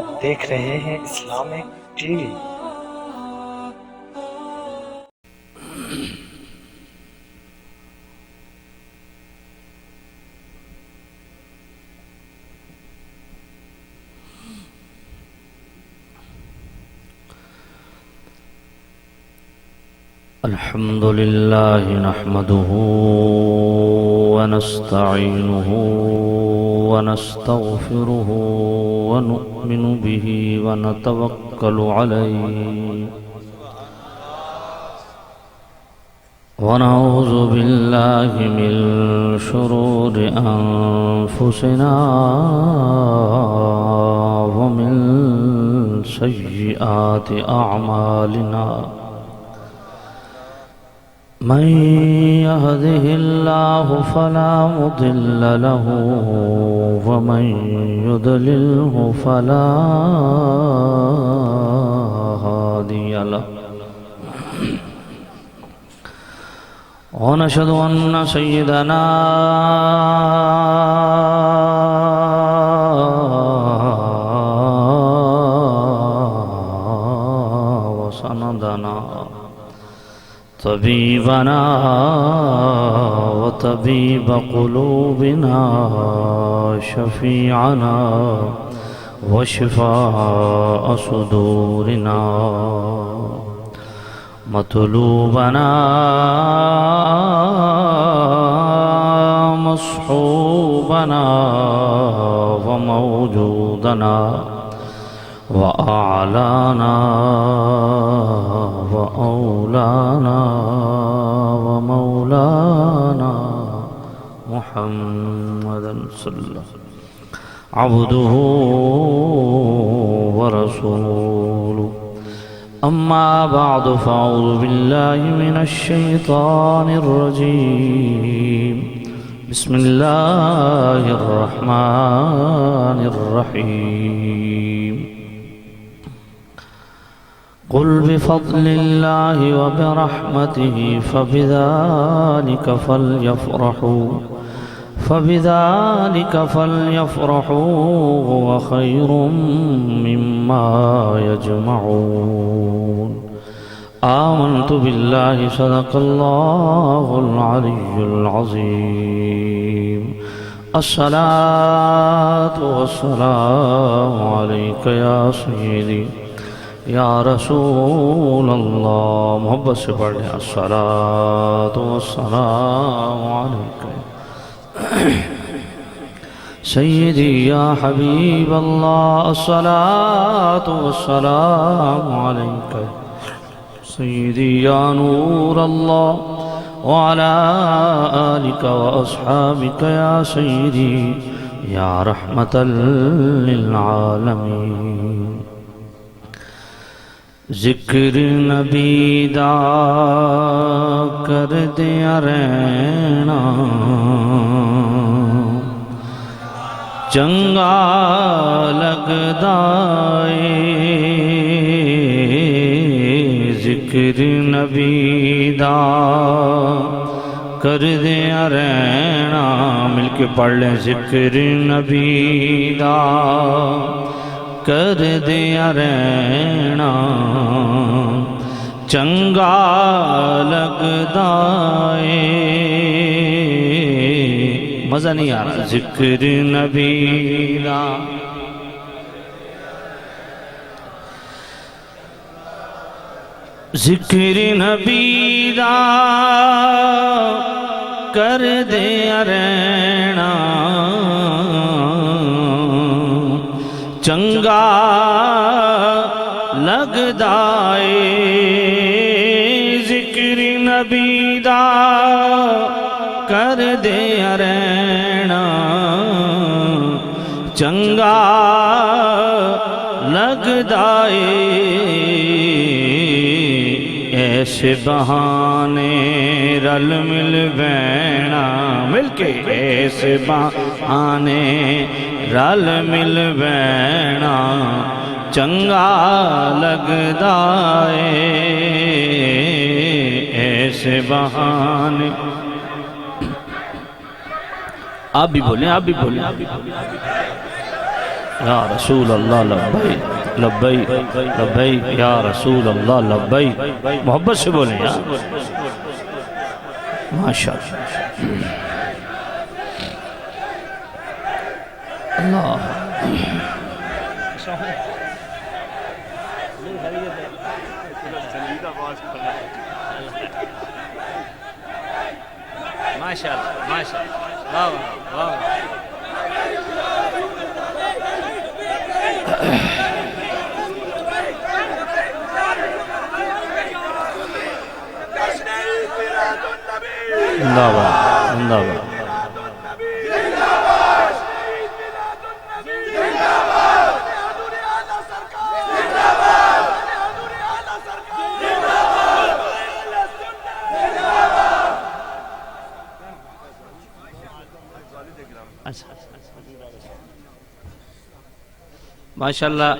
آپ دیکھ رہے ہیں اسلامک ٹی وی۔ الحمد لله نحمده ونستعينه ونستغفره ونؤمن به ونتوكل عليه ونعوذ بالله من شرور أنفسنا ومن سيئات أعمالنا من يهده الله فلا مضل له ومن يضلله فلا هادي له ونشهد أن سيدنا وسندنا طبيبنا وطبيب قلوبنا شفيعنا وشفاء صدورنا مطلوبنا مصحوبنا وموجودنا وأعلانا وأولانا ومولانا محمد صلى الله عليه وسلم عبده ورسوله أما بعد فأعوذ بالله من الشيطان الرجيم بسم الله الرحمن الرحيم قل بفضل الله وبرحمته فبذلك فليفرحوا هو خير مما يجمعون آمنت بالله صدق الله العلي العظيم الصلاة والسلام عليك يا سيدي یا رسول اللہ محبت سے پڑھ لیں الصلاة والسلام علیکہ سیدی یا حبیب اللہ الصلاة والسلام علیکہ سیدی یا نور اللہ وعلى آلك وأصحابك يا سيدي يا رحمة للعالمين ذکر نبی دا کر دیا رہنا چنگا لگدا اے ذکر نبی دا کر دیا رہنا مل کے پڑھ لیں ذکر نبی دا کر دیا رہنا چنگا لگدا اے مزہ نہیں آ رہا ذکر نبی دا ذکر نبی دا کر دیا رہنا چنگا لگدا اے ذکر نبی دا کر دیا رہنا چنگا لگدا اے ایسے بہانے رل مل بینا مل کے ایسے بہانے رل مل بینا چنگا لگدا اے ایسے بہانے آپ بھی بولیں آپ بھی بولیں یا رسول اللہ لبیک لبیک لبیک یا رسول اللہ لبیک. محبت سے بولیں یار. ماشاءاللہ اللہ. ماشاءاللہ ماشاءاللہ. واہ واہ. زندہ باد زندہ باد. ماشاءاللہ.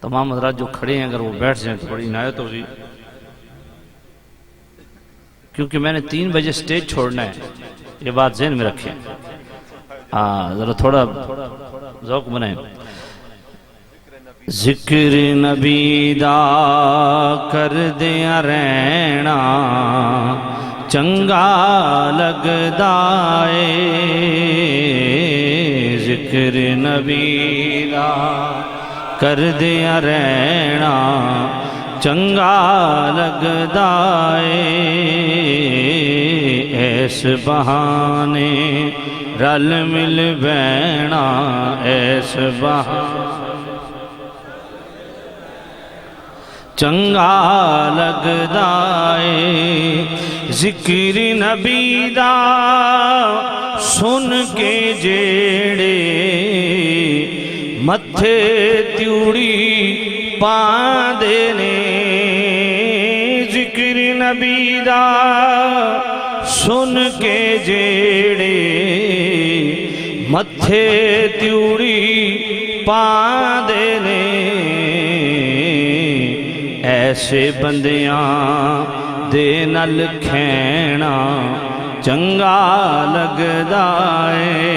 تمام حضرات جو کھڑے ہیں اگر وہ بیٹھ جائیں تو بڑی عنایت ہوگی، کیونکہ میں نے 3 بجے سٹیج چھوڑنا ہے. یہ بات ذہن میں رکھیں. ذرا تھوڑا ذوق بنائیں. ذکر نبی دا کر دیا رہنا چنگا لگدا اے. ذکر نبی دا کر دیا رہنا چنگا لگدا اے. ایس بہانے رل مل بہنا ایس بہانے چنگا لگدا اے. ذکر نبی دا سن کے جیڑے متھے تیوڑی پاندے نے. ذکر نبی دا سن کے جیڑے متھے تیوڑی پاندے نے. ایسے بندیاں دے نل کھینا چنگا لگدا اے.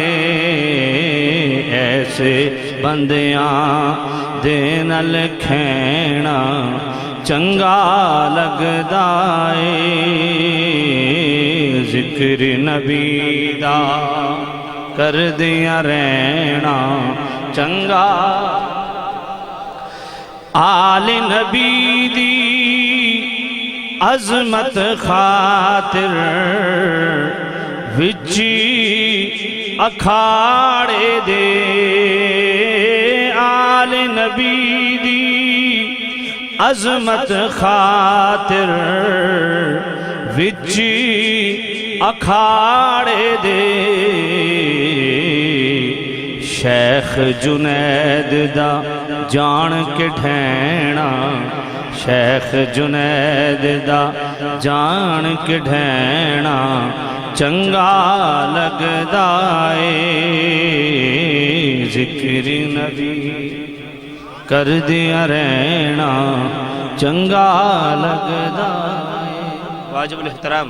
ایسے بندیاں دے نل کھینا چنگا لگدا اے. ذکر نبی دا کر دیا رہنا چنگا. آل نبی دی عظمت خاطر وچی اکھاڑے دے. آل نبی دی عظمت خاطر وچی اکھاڑے دے. شیخ جنید دا جان کے ڈھینا شیخ جنید دا جان کے ڈھینا چنگا لگدا اے. ذکر نبی کر دیا رہنا چنگا لگدا اے. واجب الاحترام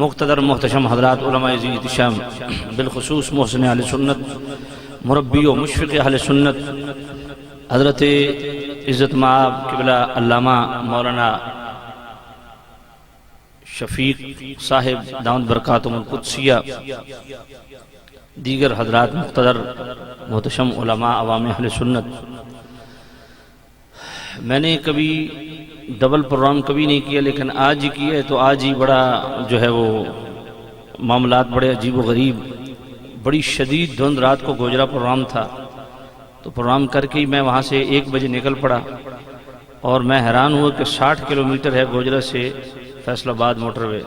مقتدر محتشم حضرات علماء ذی احتشام بالخصوص محسن اہل سنت مربی و مشفق اہل سنت حضرت عزت مآب قبلہ علامہ مولانا شفیق صاحب دامت برکاتہم القدسیہ، دیگر حضرات مقتدر محتشم علماء عوام اہل سنت. میں نے کبھی ڈبل پروگرام کبھی نہیں کیا، لیکن آج ہی کیا ہے تو آج ہی بڑا جو ہے وہ معاملات بڑے عجیب و غریب. بڑی شدید دھند رات کو گوجرا پروگرام تھا، تو پروگرام کر کے ہی میں وہاں سے 1 بجے نکل پڑا، اور میں حیران ہوا کہ 60 کلومیٹر ہے گوجرا سے فیصل آباد موٹر وے.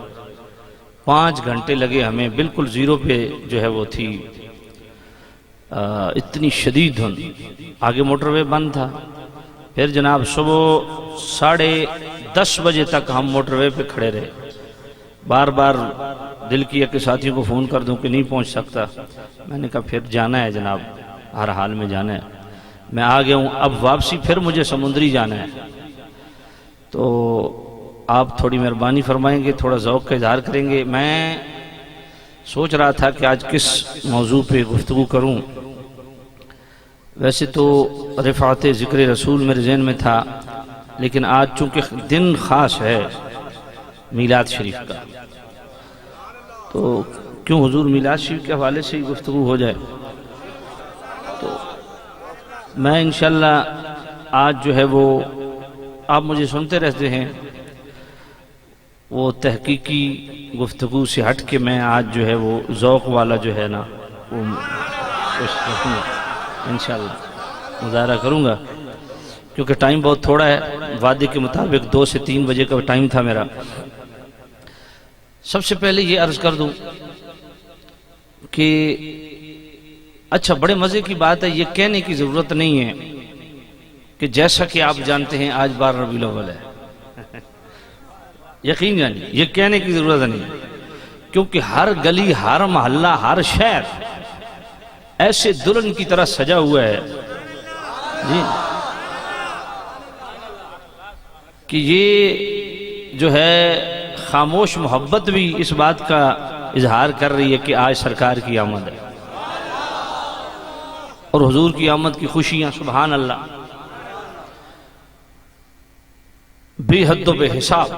5 گھنٹے لگے ہمیں، بالکل زیرو پہ جو ہے وہ تھی. اتنی شدید دھند، آگے موٹر وے بند تھا. پھر جناب صبح 10:30 بجے تک ہم موٹر وے پہ کھڑے رہے. بار بار دل کیا کہ ساتھیوں کو فون کر دوں کہ نہیں پہنچ سکتا. میں نے کہا پھر جانا ہے جناب، ہر حال میں جانا ہے. میں آ گیا ہوں، اب واپسی پھر مجھے سمندری جانا ہے. تو آپ تھوڑی مہربانی فرمائیں گے، تھوڑا ذوق کا اظہار کریں گے۔ میں سوچ رہا تھا کہ آج کس موضوع پہ گفتگو کروں۔ ویسے تو رفعت ذکر رسول میرے ذہن میں تھا، لیکن آج چونکہ دن خاص ہے میلاد شریف کا، تو کیوں حضور میلاد شریف کے حوالے سے ہی گفتگو ہو جائے۔ تو میں انشاءاللہ آج جو ہے وہ، آپ مجھے سنتے رہتے ہیں، وہ تحقیقی گفتگو سے ہٹ کے میں آج جو ہے وہ ذوق والا جو ہے نا وہ انشاءاللہ مظاہرہ کروں گا، کیونکہ ٹائم بہت تھوڑا ہے۔ وعدے کے مطابق 2 سے 3 بجے کا ٹائم تھا میرا۔ سب سے پہلے یہ عرض کر دوں کہ اچھا، بڑے مزے کی بات ہے، یہ کہنے کی ضرورت نہیں ہے کہ جیسا کہ آپ جانتے ہیں آج 12 ربیع الاول ہے، یقین جانیے یہ کہنے کی ضرورت نہیں، کیونکہ ہر گلی، ہر محلہ، ہر شہر ایسے دلہن کی طرح سجا ہوا ہے جی کہ یہ جو ہے خاموش محبت بھی اس بات کا اظہار کر رہی ہے کہ آج سرکار کی آمد ہے، اور حضور کی آمد کی خوشیاں سبحان اللہ بے حد و بے حساب۔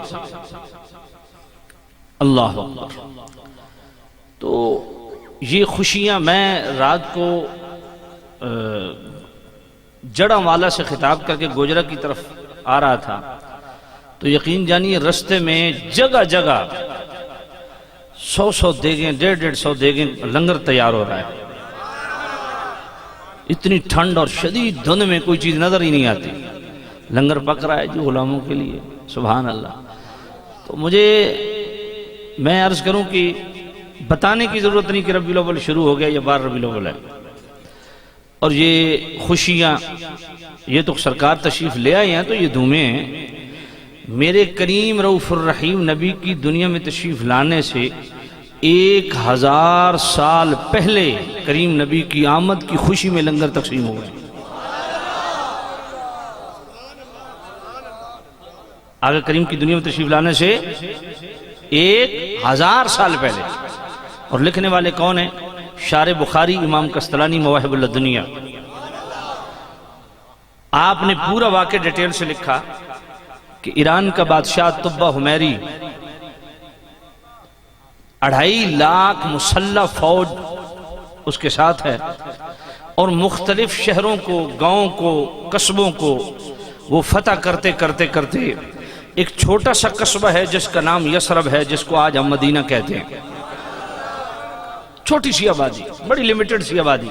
اللہ اکبر۔ تو یہ خوشیاں، میں رات کو جڑا والا سے خطاب کر کے گوجرا کی طرف آ رہا تھا، تو یقین جانیے رستے میں جگہ جگہ 100 دیگیں، 150 دیگیں لنگر تیار ہو رہا ہے۔ اتنی ٹھنڈ اور شدید دھند میں کوئی چیز نظر ہی نہیں آتی، لنگر پک رہا ہے جو غلاموں کے لیے، سبحان اللہ۔ تو میں عرض کروں کہ بتانے کی ضرورت نہیں کہ ربیع الاول شروع ہو گیا یا 12 ربیع الاول ہے، اور یہ خوشیاں، یہ تو سرکار تشریف لے آئے ہیں تو یہ دھومیں ہیں۔ میرے کریم رؤوف الرحیم نبی کی دنیا میں تشریف لانے سے 1000 سال پہلے کریم نبی کی آمد کی خوشی میں لنگر تقسیم ہو گئے۔ آگے کریم کی دنیا میں تشریف لانے سے 1000 سال پہلے، اور لکھنے والے کون ہیں؟ شارح بخاری امام قسطلانی مواہب الدنیا۔ آپ نے پورا واقعہ ڈیٹیل سے لکھا کہ ایران کا بادشاہ طبہ حمیری 2.5 لاکھ مسلح فوج اس کے ساتھ ہے، اور مختلف شہروں کو، گاؤں کو، قصبوں کو وہ فتح کرتے کرتے کرتے ایک چھوٹا سا قصبہ ہے جس کا نام یثرب ہے، جس کو آج ہم مدینہ کہتے ہیں۔ چھوٹی سی آبادی، بڑی لیمیٹڈ سی آبادی،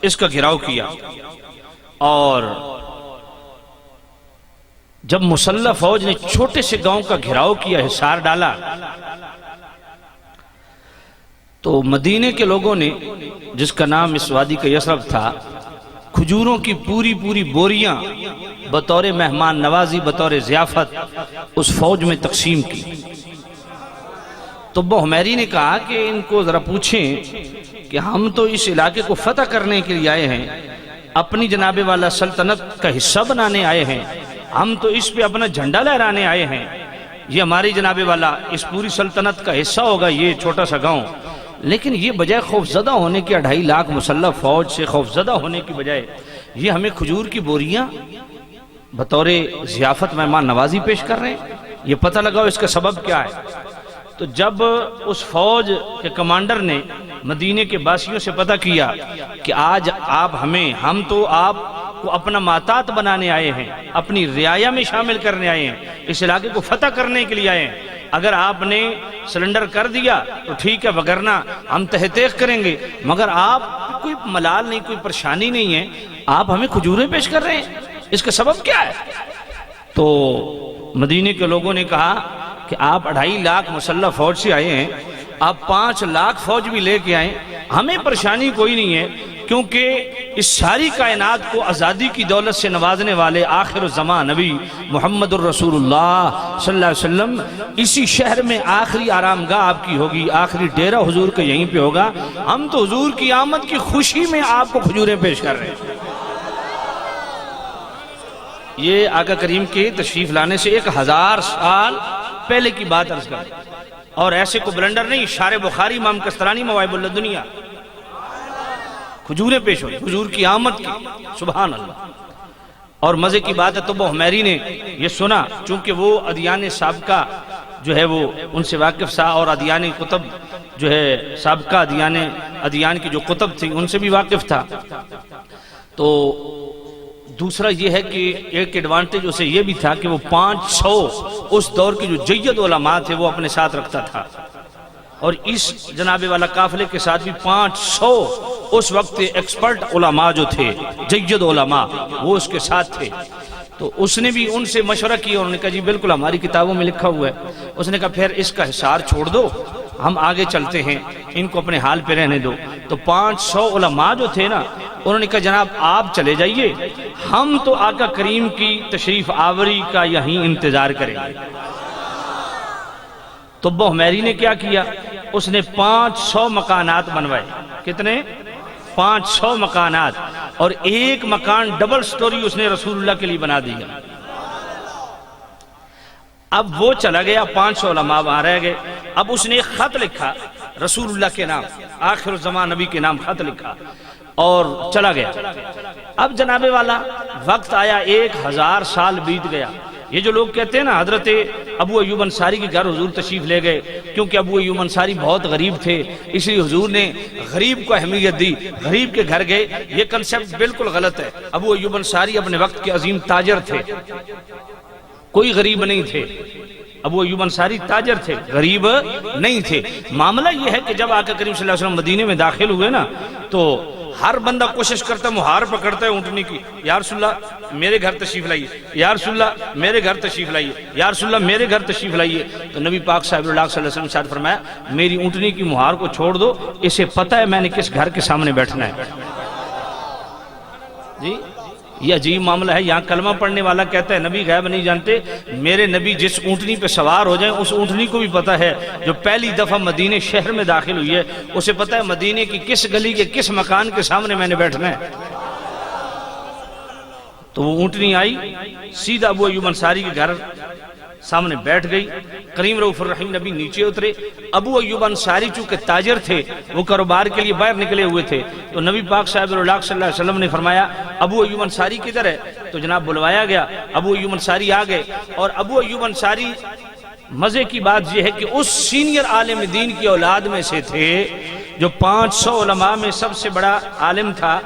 اس کا گھراؤ کیا، اور جب مسلح فوج نے چھوٹے سے گاؤں کا گھراؤ کیا، حصار ڈالا، تو مدینے کے لوگوں نے، جس کا نام اس وادی کا یثرب تھا، کھجوروں کی پوری پوری بوریاں بطور مہمان نوازی، بطور ضیافت اس فوج میں تقسیم کی۔ طبہ حمیری نے کہا کہ ان کو ذرا پوچھیں کہ ہم تو اس علاقے کو فتح کرنے کے لیے آئے ہیں، اپنی جناب والا سلطنت کا حصہ بنانے آئے ہیں، ہم تو اس پہ اپنا جھنڈا لہرانے آئے ہیں، یہ ہماری جناب والا اس پوری سلطنت کا حصہ ہوگا یہ چھوٹا سا گاؤں۔ لیکن یہ بجائے خوفزدہ ہونے کے 2.5 لاکھ مسلح فوج سے خوفزدہ ہونے کی بجائے یہ ہمیں کھجور کی بوریاں بطور ضیافت مہمان نوازی پیش کر رہے ہیں، یہ پتہ لگاؤ اس کا سبب کیا ہے۔ تو جب اس فوج کے کمانڈر نے مدینے کے باسیوں سے پتہ کیا کہ آج ہم تو آپ کو اپنا ماتات بنانے آئے ہیں، اپنی رعایا میں شامل کرنے آئے ہیں، اس علاقے کو فتح کرنے کے لیے آئے ہیں، اگر آپ نے سرنڈر کر دیا تو ٹھیک ہے، وگرنہ ہم تحقیق کریں گے، مگر آپ کوئی ملال نہیں، کوئی پریشانی نہیں ہے، آپ ہمیں کھجوریں پیش کر رہے ہیں، اس کا سبب کیا ہے؟ تو مدینے کے لوگوں نے کہا کہ آپ 2.5 لاکھ مسلح فوج سے آئے ہیں، آپ 5 لاکھ فوج بھی لے کے آئیں، ہمیں پریشانی کوئی نہیں ہے، کیونکہ اس ساری کائنات کو آزادی کی دولت سے نوازنے والے آخر الزمان نبی محمد الرسول اللہ صلی اللہ علیہ وسلم اسی شہر میں آخری آرام گاہ آپ کی ہوگی، آخری ڈیرہ حضور کا یہیں پہ ہوگا، ہم تو حضور کی آمد کی خوشی میں آپ کو کھجوریں پیش کر رہے ہیں۔ یہ آقا کریم کے تشریف لانے سے 1000 سال پہلے کی بات عرض کر، اور ایسے کو بلنڈر نہیں، شارح بخاری امام کسترانی مواہب الدنیا، کھجوریں پیش ہوئی حضور کی آمد کی، سبحان اللہ۔ اور مزے کی بات ہے طب حمیری نے یہ سنا، چونکہ وہ ادیان سابقہ جو ہے وہ ان سے واقف تھا، اور ادیان کتب جو ہے سابقہ ادیان کی جو کتب تھی ان سے بھی واقف تھا۔ تو دوسرا یہ ہے کہ ایک ایڈوانٹیج اسے یہ بھی تھا کہ وہ 500 اس دور کی جو جید علماء تھے وہ اپنے ساتھ رکھتا تھا، اور اس جناب والا قافلے کے ساتھ بھی 500 اس وقت ایکسپرٹ علماء جو تھے، جید علماء، وہ اس کے ساتھ تھے۔ تو اس نے بھی ان سے مشورہ کیا، اور انہوں نے کہا جی بالکل ہماری کتابوں میں لکھا ہوا ہے۔ اس نے کہا پھر اس کا حصار چھوڑ دو، ہم آگے چلتے ہیں، ان کو اپنے حال پہ رہنے دو۔ تو 500 علماء جو تھے نا، انہوں نے کہا جناب آپ چلے جائیے، ہم تو آقا کریم کی تشریف آوری کا یہیں انتظار کریں گے۔ طب حمیری نے کیا کیا؟ اس نے 500 مکانات بنوائے۔ کتنے؟ 500 مکانات، اور ایک مکان ڈبل سٹوری اس نے رسول اللہ کے لیے بنا دیا۔ اب وہ چلا گیا، 500 علماء وہاں رہ گئے۔ اب اس نے ایک خط لکھا رسول اللہ کے نام، آخر الزمان نبی کے نام خط لکھا اور چلا گیا۔ اب جناب والا وقت آیا، 1000 سال بیت گیا۔ یہ جو لوگ کہتے ہیں نا حضرت ابو ایوب انصاری کے گھر حضور تشریف لے گئے، کیونکہ ابو ایوب انصاری بہت غریب تھے، اس لیے حضور نے غریب کو اہمیت دی، غریب کے گھر گئے۔ یہ کنسپٹ بالکل غلط ہے۔ ابو ایوب انصاری اپنے وقت کے عظیم تاجر تھے، کوئی غریب نہیں تھے۔ ابو ایوب انصاری تاجر تھے، غریب نہیں تھے۔ معاملہ یہ ہے کہ جب آقا کریم صلی اللہ علیہ وسلم مدینے میں داخل ہوئے نا، تو ہر بندہ کوشش کرتا ہے، مہار پکڑتا ہے اونٹنی کی، یا رسول اللہ میرے گھر تشریف لائیے، یا رسول اللہ میرے گھر تشریف لائیے، یا رسول اللہ میرے گھر تشریف لائیے۔ تو نبی پاک صاحب اللہ صلی اللہ علیہ وسلم نے فرمایا میری اونٹنی کی مہار کو چھوڑ دو، اسے پتہ ہے میں نے کس گھر کے سامنے بیٹھنا ہے۔ جی یہ عجیب معاملہ ہے۔ یہاں کلمہ پڑھنے والا کہتا ہے نبی غیب نہیں جانتے، میرے نبی جس اونٹنی پہ سوار ہو جائیں اس اونٹنی کو بھی پتہ ہے، جو پہلی دفعہ مدینے شہر میں داخل ہوئی ہے اسے پتہ ہے مدینے کی کس گلی کے کس مکان کے سامنے میں نے بیٹھنا ہے۔ تو وہ اونٹنی آئی، سیدھا ابو ایوب انصاری کے گھر سامنے بیٹھ گئی۔ کریم رؤوف الرحیم نبی نیچے اترے۔ ابو ایوب انصاری چونکہ تاجر تھے، وہ کاروبار کے لیے باہر نکلے ہوئے تھے، تو نبی پاک صاحب اللہ صلی اللہ علیہ وسلم نے فرمایا ابو ایوب انصاری کدھر ہے؟ تو جناب بلوایا گیا، ابو ایوب انصاری آ گئے۔ اور ابو ایوب انصاری مزے کی بات یہ ہے کہ اس سینئر عالم دین کی اولاد میں سے تھے جو 500 علماء میں سب سے بڑا عالم تھا۔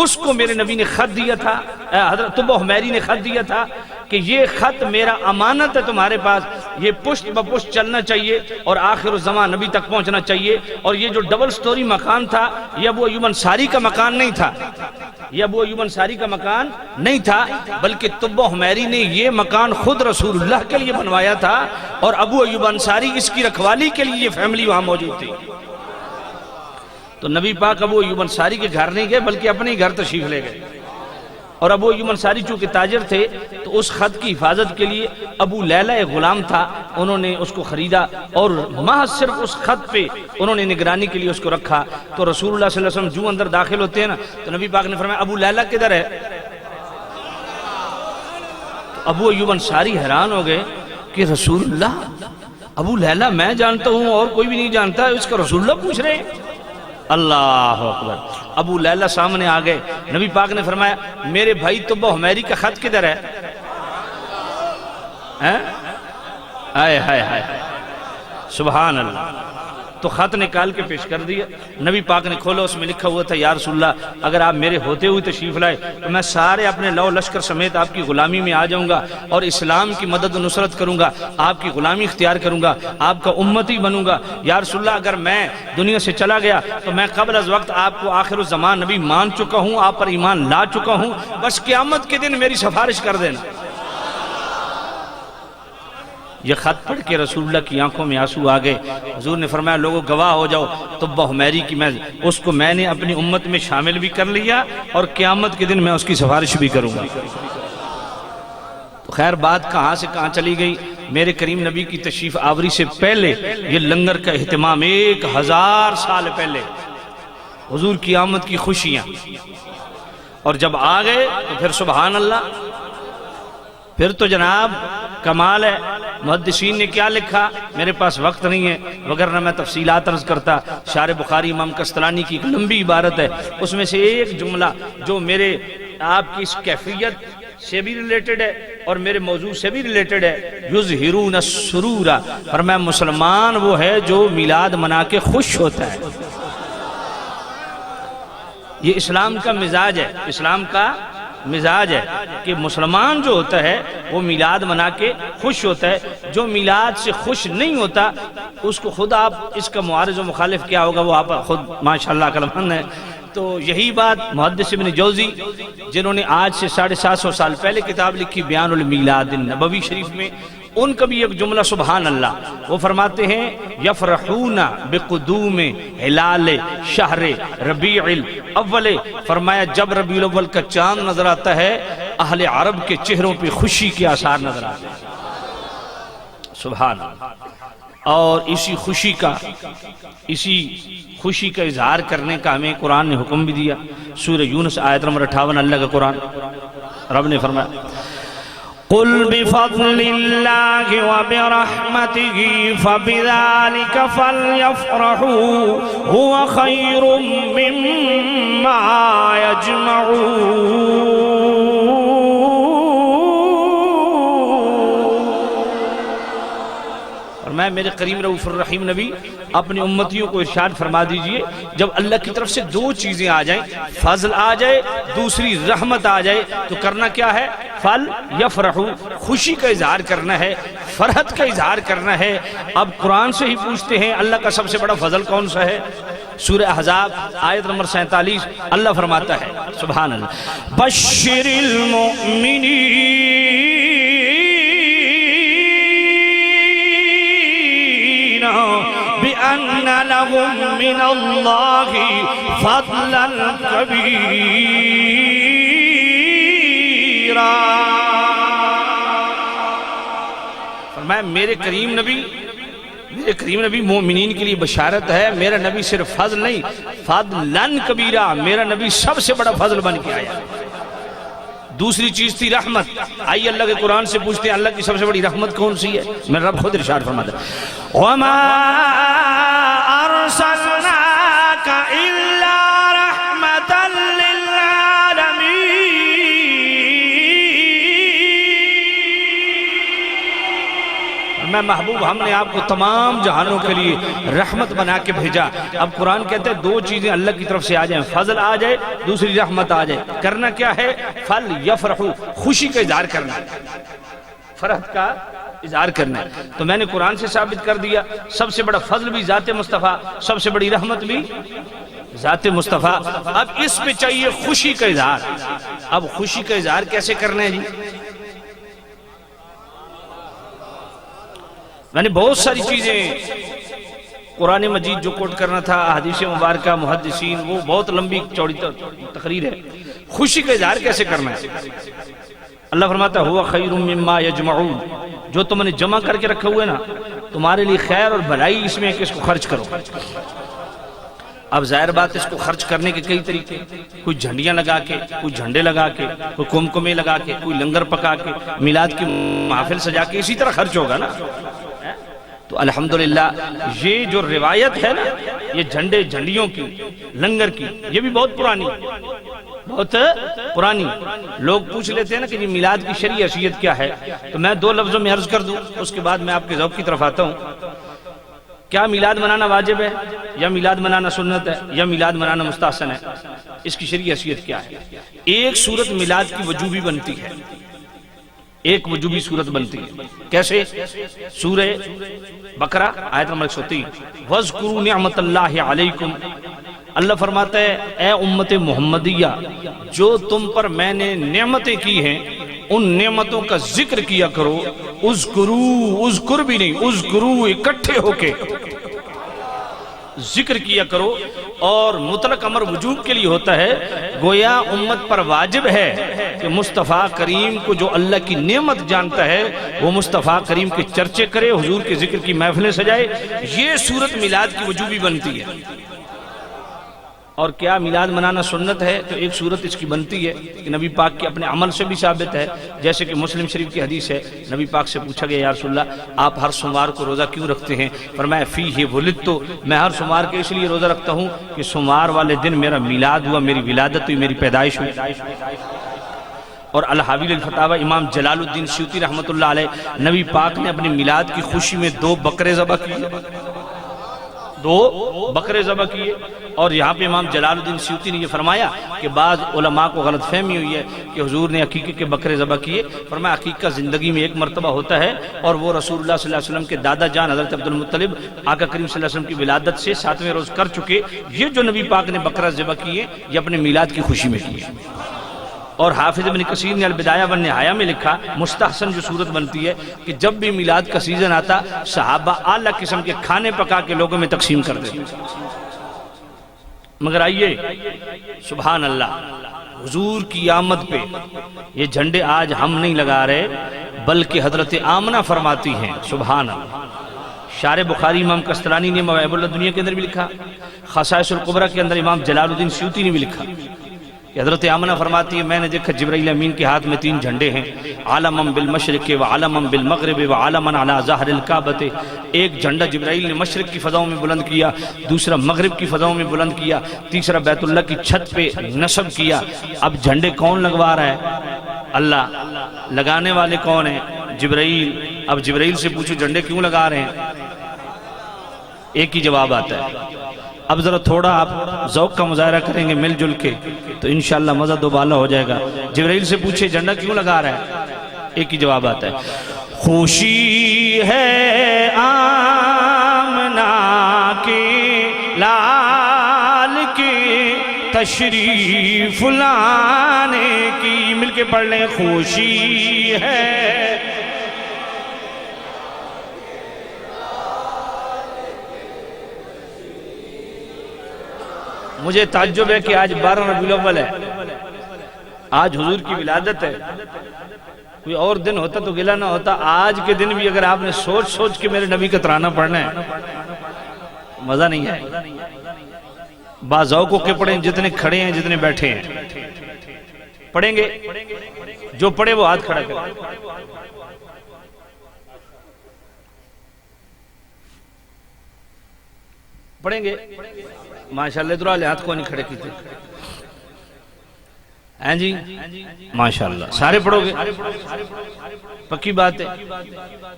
اس کو میرے نبی نے خط دیا تھا، حضرت طب حمیری نے خط دیا تھا کہ یہ خط میرا امانت ہے تمہارے پاس، یہ پشت بپشت چلنا چاہیے اور آخر الزمان نبی تک پہنچنا چاہیے۔ اور یہ جو ڈبل سٹوری مکان تھا یہ ابو ایوب انصاری کا مکان نہیں تھا، یہ ابو ایوب انصاری کا مکان نہیں تھا، بلکہ طب حمیری نے یہ مکان خود رسول اللہ کے لیے بنوایا تھا، اور ابو ایوب انصاری اس کی رکھوالی کے لیے یہ فیملی وہاں موجود تھی۔ تو نبی پاک ابو ایوب انصاری کے گھر نہیں گئے بلکہ اپنے ہی گھر تشریف لے گئے۔ اور ابو ایوب انصاری چونکہ تاجر تھے تو اس خط کی حفاظت کے لیے ابو لیلہ ایک غلام تھا، انہوں نے اس کو خریدا اور محض صرف اس خط پہ انہوں نے نگرانی کے لیے اس کو رکھا۔ تو رسول اللہ صلی اللہ علیہ وسلم جو اندر داخل ہوتے ہیں نا تو نبی پاک نے فرمایا ابو لیلہ کدھر ہے؟ تو ابو ایوب انصاری حیران ہو گئے کہ رسول اللہ، ابو لیلہ میں جانتا ہوں اور کوئی بھی نہیں جانتا، اس کا رسول اللہ پوچھ رہے ہیں؟ اللہ اکبر۔ ابو لیلہ سامنے آ گئے، نبی پاک نے فرمایا میرے بھائی طب حمیری کا خط کدھر ہے؟ آئے ہائے ہائے سبحان اللہ۔ تو خط نکال کے پیش کر دیا، نبی پاک نے کھولا، اس میں لکھا ہوا تھا یا رسول اللہ اگر آپ میرے ہوتے ہوئے تشریف لائے تو میں سارے اپنے لو لشکر سمیت آپ کی غلامی میں آ جاؤں گا اور اسلام کی مدد و نصرت کروں گا، آپ کی غلامی اختیار کروں گا، آپ کا امتی بنوں گا۔ یا رسول اللہ اگر میں دنیا سے چلا گیا تو میں قبل از وقت آپ کو آخر الزمان نبی مان چکا ہوں، آپ پر ایمان لا چکا ہوں، بس قیامت کے دن میری سفارش کر دینا۔ یہ خط پڑھ کے رسول اللہ کی آنکھوں میں آنسو آ گئے۔ حضور نے فرمایا لوگوں گواہ ہو جاؤ طب حمیری کی میں نے اپنی امت میں شامل بھی کر لیا اور قیامت کے دن میں اس کی سفارش بھی کروں گا۔ تو خیر بات کہاں سے کہاں چلی گئی، میرے کریم نبی کی تشریف آوری سے پہلے یہ لنگر کا اہتمام 1000 سال پہلے، حضور کی آمد کی خوشیاں، اور جب آ گئے تو پھر سبحان اللہ پھر تو جناب کمال ہے. محدثین نے کیا لکھا، میرے پاس وقت نہیں ہے وگرنہ میں تفصیلات عرض کرتا. شارح بخاری امام قسطلانی کی ایک لمبی عبارت ہے، اس میں سے ایک جملہ جو میرے آپ کی اس کیفیت سے بھی ریلیٹڈ ہے اور میرے موضوع سے بھی ریلیٹڈ ہے. یظہرون السرور، فرمایا مسلمان وہ ہے جو میلاد منا کے خوش ہوتا ہے. یہ اسلام کا مزاج ہے، اسلام کا مزاج ہے کہ مسلمان جو ہوتا ہے وہ میلاد منا کے خوش ہوتا ہے. جو میلاد سے خوش نہیں ہوتا اس کو خود آپ اس کا معارض و مخالف کیا ہوگا وہ آپ خود ماشاءاللہ عقلمند ہے. تو یہی بات محدث ابن جوزی جنہوں نے آج سے 750 سال پہلے کتاب لکھی بیان المیلاد النبوی شریف میں، ان کا بھی ایک جملہ سبحان اللہ. وہ فرماتے ہیں یفرحون بقدوم ہلال شہر ربیع الاول، فرمایا جب ربیع الاول کا چاند نظر آتا ہے اہل عرب کے چہروں پہ خوشی کے آثار نظر آتے ہیں. سبحان اللہ. اور اسی خوشی کا اظہار کرنے کا ہمیں قرآن نے حکم بھی دیا. سورہ یونس آیت نمبر 58 اللہ کا قرآن، رب نے فرمایا قُلْ بِفَضْلِ اللَّهِ وَبِرَحْمَتِهِ فَبِذَلِكَ فَلْيَفْرَحُوا هُوَ خَيْرٌ مِّمَّا يَجْمَعُونَ. اور میں میرے کریم رؤوف الرحیم نبی اپنی امتیوں کو ارشاد فرما دیجئے جب اللہ کی طرف سے دو چیزیں آ جائیں، فضل آ جائے دوسری رحمت آ جائے، تو کرنا کیا ہے؟ فل یفرحو، خوشی کا اظہار کرنا ہے، فرحت کا اظہار کرنا ہے. اب قرآن سے ہی پوچھتے ہیں اللہ کا سب سے بڑا فضل کون سا ہے؟ سورہ احزاب آیت نمبر 47 اللہ فرماتا ہے سبحان اللہ بشر المؤمنین بأن لهم من اللہ فضلا کبیرا. فرمایا میرے کریم نبی مومنین کے لیے بشارت ہے. میرا نبی صرف فضل نہیں، فضلاً کبیرہ، میرا نبی سب سے بڑا فضل بن کے آیا. دوسری چیز تھی رحمت. آئیے اللہ کے قرآن سے پوچھتے ہیں اللہ کی سب سے بڑی رحمت کون سی ہے؟ میرا رب خود ارشاد فرماتا ہے وَمَا أَرْسَلْنَاكَ إِلَّا رَحْمَةً لِّلْعَالَمِينَ. میں محبوب ہم نے آپ کو تمام جہانوں کے لیے رحمت بنا کے بھیجا. اب قرآن کہتے ہیں دو چیزیں اللہ کی طرف سے آ جائیں، فضل آ جائے دوسری رحمت آ جائے. کرنا کیا ہے؟ فل یفرحو، خوشی کا اظہار کرنا، فرحت کا اظہار کرنا. تو میں نے قرآن سے ثابت کر دیا سب سے بڑا فضل بھی ذات مصطفیٰ، سب سے بڑی رحمت بھی ذات مصطفیٰ. اب اس پہ چاہیے خوشی کا اظہار. اب خوشی کا اظہار کیسے کرنا ہے جی؟ میں نے بہت ساری چیزیں قرآن مجید جو کوٹ کرنا تھا، حدیث مبارکہ، محدثین، وہ بہت لمبی چوڑی تقریر ہے. خوشی کا اظہار کیسے کرنا ہے؟ اللہ فرماتا ہے ہوا خیر مما یجمعون، جو تم نے جمع کر کے رکھے ہوئے نا تمہارے لیے خیر اور بھلائی اس میں ہے کہ اس کو خرچ کرو. اب ظاہر بات اس کو خرچ کرنے کے کئی طریقے، کوئی جھنڈیاں لگا کے، کوئی جھنڈے لگا کے، کوئی کمکمے لگا کے، کوئی لنگر پکا کے، میلاد کی محافل سجا کے، اسی طرح خرچ ہوگا نا. تو الحمدللہ یہ جو روایت ہے نا یہ جھنڈیوں کی، لنگر کی، یہ بھی بہت پرانی. لوگ پوچھ لیتے ہیں نا کہ یہ میلاد کی شرعی حیثیت کیا ہے، تو میں دو لفظوں میں عرض کر دوں اس کے بعد میں آپ کے ذوق کی طرف آتا ہوں. کیا میلاد منانا واجب ہے یا میلاد منانا سنت ہے یا میلاد منانا مستحسن ہے؟ اس کی شرعی حیثیت کیا ہے؟ ایک صورت میلاد کی وجوبی بنتی ہے، ایک وجوبی صورت بنتی ہے. کیسے؟ سورہ بقرہ آیت نمبر 103 وَاذْكُرُوا نِعْمَةَ اللَّهِ عَلَيْكُمْ. اللہ فرماتا ہے اے امت محمدیہ جو تم پر میں نے نعمتیں کی ہیں ان نعمتوں کا ذکر کیا کرو. اذکر بھی نہیں، اذکروا اکٹھے ہو کے ذکر کیا کرو. اور مطلق امر وجوب کے لیے ہوتا ہے. گویا امت پر واجب ہے کہ مصطفیٰ کریم کو جو اللہ کی نعمت جانتا ہے وہ مصطفیٰ کریم کے چرچے کرے، حضور کے ذکر کی محفلیں سجائے. یہ صورت میلاد کی وجوبی بنتی ہے. اور کیا میلاد منانا سنت ہے؟ تو ایک صورت اس کی بنتی ہے کہ نبی پاک کے اپنے عمل سے بھی ثابت ہے، جیسے کہ مسلم شریف کی حدیث ہے، نبی پاک سے پوچھا گیا یا رسول اللہ آپ ہر سوموار کو روزہ کیوں رکھتے ہیں؟ فرمایا فیہ ولدت، میں ہر سوموار کے اس لیے روزہ رکھتا ہوں کہ سوموار والے دن میرا میلاد ہوا، میری ولادت ہوئی، میری پیدائش ہوئی۔ اور الحاوی الفتاوی امام جلال الدین سیوطی رحمۃ اللہ علیہ، نبی پاک نے اپنے میلاد کی خوشی میں 2 بکرے ذبح کیے، 2 بکرے ذبح کیے۔ اور یہاں پہ امام جلال الدین سیوطی نے یہ فرمایا کہ بعض علماء کو غلط فہمی ہوئی ہے کہ حضور نے عقیقے کے بکرے ذبح کیے، فرمایا عقیقہ زندگی میں ایک مرتبہ ہوتا ہے، اور وہ رسول اللہ صلی اللہ علیہ وسلم کے دادا جان حضرت عبد المطلب آقا کریم صلی اللہ علیہ وسلم کی ولادت سے 7ویں روز کر چکے۔ یہ جو نبی پاک نے بکرہ ذبح کیے یہ اپنے میلاد کی خوشی میں کیے۔ اور حافظ ابن کثیر نے البدایہ والنہایہ میں لکھا مستحسن جو صورت بنتی ہے کہ جب بھی میلاد کا سیزن آتا صحابہ اعلیٰ قسم کے کھانے پکا کے لوگوں میں تقسیم کر دیتے۔ مگر آئیے سبحان اللہ، حضور کی آمد پہ یہ جھنڈے آج ہم نہیں لگا رہے بلکہ حضرت آمنہ فرماتی ہیں، سبحان اللہ۔ شارح بخاری امام قسطلانی نے مواہب اللہ دنیا کے اندر بھی لکھا، خصائص القبرہ کے اندر امام جلال الدین سیوطی نے بھی لکھا کہ حضرت آمنہ فرماتی ہے میں نے دیکھا جبرائیل امین کے ہاتھ میں 3 جھنڈے ہیں، عالماً بالمشرق و عالماً بالمغرب و عالماً علی ظہر الکعبۃ۔ ایک جھنڈا جبرائیل نے مشرق کی فضاؤں میں بلند کیا، دوسرا مغرب کی فضاؤں میں بلند کیا، تیسرا بیت اللہ کی چھت پہ نصب کیا۔ اب جھنڈے کون لگوا رہا ہے؟ اللہ۔ لگانے والے کون ہیں؟ جبرائیل۔ اب جبرائیل سے پوچھو جھنڈے کیوں لگا رہے ہیں؟ ایک ہی جواب آتا ہے۔ اب ذرا تھوڑا آپ ذوق کا مظاہرہ کریں گے مل جل کے تو انشاءاللہ مزہ دوبالا ہو جائے گا۔ جبرائیل سے پوچھے جھنڈا کیوں لگا رہا ہے؟ ایک ہی جواب آتا ہے، خوشی ہے آمنہ کے لال کے تشریف لانے کی۔ مل کے پڑھ لیں، خوشی ہے مجھے تعجب ہے کہ آج 12 ربیع الاول ہے، آج حضور کی ولادت ہے۔ کوئی اور دن ہوتا تو گلہ نہ ہوتا، آج کے دن بھی اگر آپ نے سوچ سوچ کے میرے نبی کا ترانہ پڑھنا ہے مزہ نہیں ہے۔ باذوق کے پڑھیں، جتنے کھڑے ہیں جتنے بیٹھے ہیں پڑھیں گے، جو پڑھے وہ ہاتھ کھڑا کرے۔ پڑھیں گے ماشاءاللہ، ادھر والے ہاتھ کو نہیں کھڑے کیتے ہیں جی، ماشاءاللہ سارے پڑھو گے، پکی بات ہے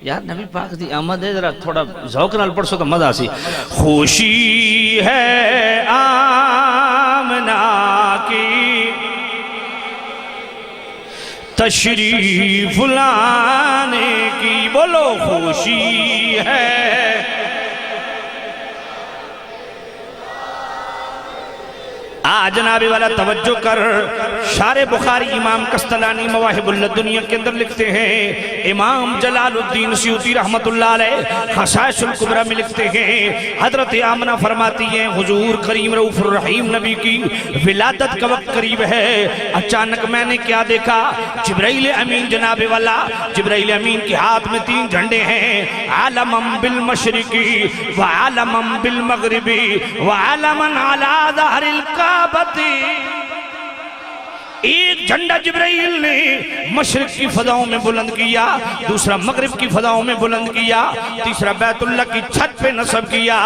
یار۔ نبی پاک دی آمد ہے، ذرا تھوڑا ذوق نال پڑھ سو تو مزہ سی۔ خوشی ہے آمنہ کی تشریف لانے کی، بولو خوشی ہے۔ جناب والا توجہ کر، شارح بخاری امام قسطلانی مواہب اللہ دنیا کے اندر لکھتے ہیں، امام جلال الدین سیوطی رحمت اللہ علیہ خصائص القبرہ میں لکھتے ہیں، حضرت آمنہ فرماتی ہیں حضور کریم رؤوف الرحیم نبی کی ولادت کا وقت قریب ہے، اچانک میں نے کیا دیکھا، جبرائیل امین جناب والا، جبرائیل امین کے ہاتھ میں 3 جھنڈے ہیں، عالماً بالمشرقی وعالماً بالمغربی وعالماً علی ظہر الکعبہ۔ ایک جھنڈا جبرائیل نے مشرق کی فضاؤں میں بلند کیا، دوسرا مغرب کی فضاؤں میں بلند کیا، تیسرا بیت اللہ کی چھت پہ نصب کیا۔